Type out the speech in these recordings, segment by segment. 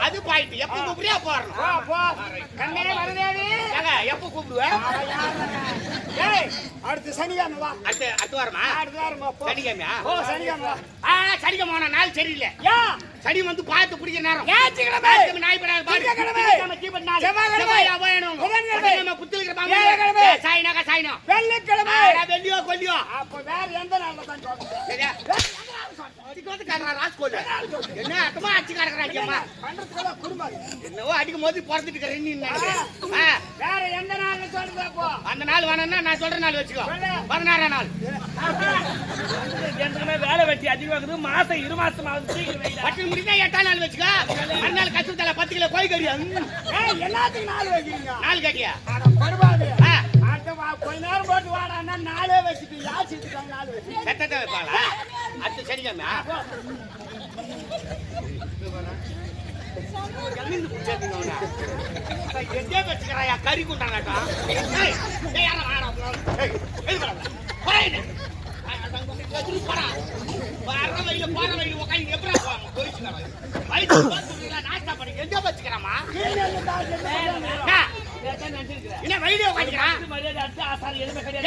அது பாயிண்ட். எப்ப கூப்பிடுறியா போறோம். எப்ப கூப்பிடுவேன்? அடுத்த சனிக்கிழமை வா. அடுத்த வாரமா? சனிக்கிழமையா? சனிக்கிழமை. சனிக்கிழமை நாள் சரியில்லை. சனி வந்து பார்த்து பிடிக்கிற நேரம். வெள்ளியோ கொல்லியோ வேற எந்த நாள்ல தான் என்ன அத்தமா அடிச்சு கிடக்குறாங்கம்மா. என்னவோ அடிக்கும் போது பிறந்துட்டு வேற எந்த நாள் சொல்றப்போ அந்த நாள் வேணும்னா நான் சொல்ற நாள் வச்சுக்கோ. 16ஆம் நாள் வேலை வெட்டி அதிகமாகுது. மாசம் 2 மாசம் பட்டு முடிஞ்சா 8ஆம் நாள் வச்சுக்கோ. மறுநாள் கச்சு தலை 10 கிலோ கோய் கறியா எல்லாத்துக்கும் நாள் வைக்கிறீங்க. நாள் கேட்டியா? கொஞ்ச நேரம் போட்டு வாடான்னா நாளே வச்சுட்டு யாச்சிட்டு நாள் வச்சு செத்தத்தை வைப்பாளா? அடுத்த சனிக்கிழமை வச்சுக்கிறாயா கறி கூட்டாங்கட்டும். வச்சுக்கிறாமா என்ன வயலே உட்காந்துக்கிறான்?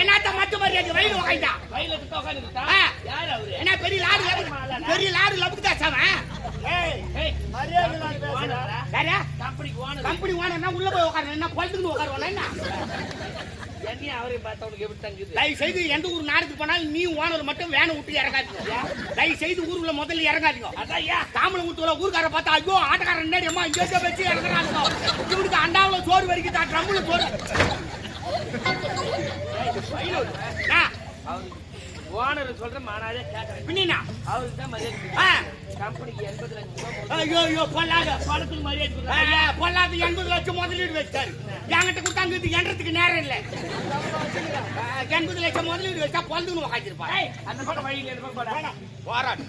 என்னத்த மட்டு மரியாதை வயலே உட்காந்தா என்ன பெரிய லாடு லபுக்குதா சாமன். கம்பெனி ஓனர்னா உள்ள போய் உட்காரு. என்ன குளத்துக்கு உட்காருவானா? என்ன தயவு செய்து எந்த ஊர் நாடுக்கு போனாலும் நீ ஓனர் மட்டும் வேனை விட்டு இறங்காதீங்க. தயவு செய்து ஊருக்குள்ள முதல்ல இறங்காதீங்க. அதான் தாமலை ஊத்துல ஊருக்கார பார்த்தா ஐயோ ஆட்டக்காரன் என்னடி அம்மா இங்க வச்சு இறங்குறாங்க. இவனுக்கு அண்டாவுல சோறு வரைக்கும் தான் ட்ரம்முல சோறு. ஓனர் சொல்ற மானாதே கேக்குறேன். பின்னா அவருக்கு தான் மரியாதை. கம்பெனிக்கு 80 லட்சம். ஐயோ பொல்லாத பணத்துக்கு மரியாதை. பொல்லாத 80 லட்சம் முதலீடு வச்சாரு. என்கிட்ட கொடுத்தாங்க இது என்றதுக்கு நேரம் இல்லை. 80 லட்சம் முதலீடு வச்சா பொழுதுன்னு உட்காந்துருப்பாரு. அந்த பக்கம் வழியில் இந்த பக்கம் போராடு.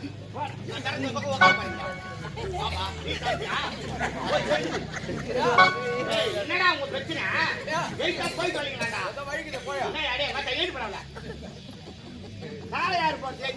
என்னடா உங்க பிரச்சனை? போய் சொல்லுங்கடா. யாரு போறது?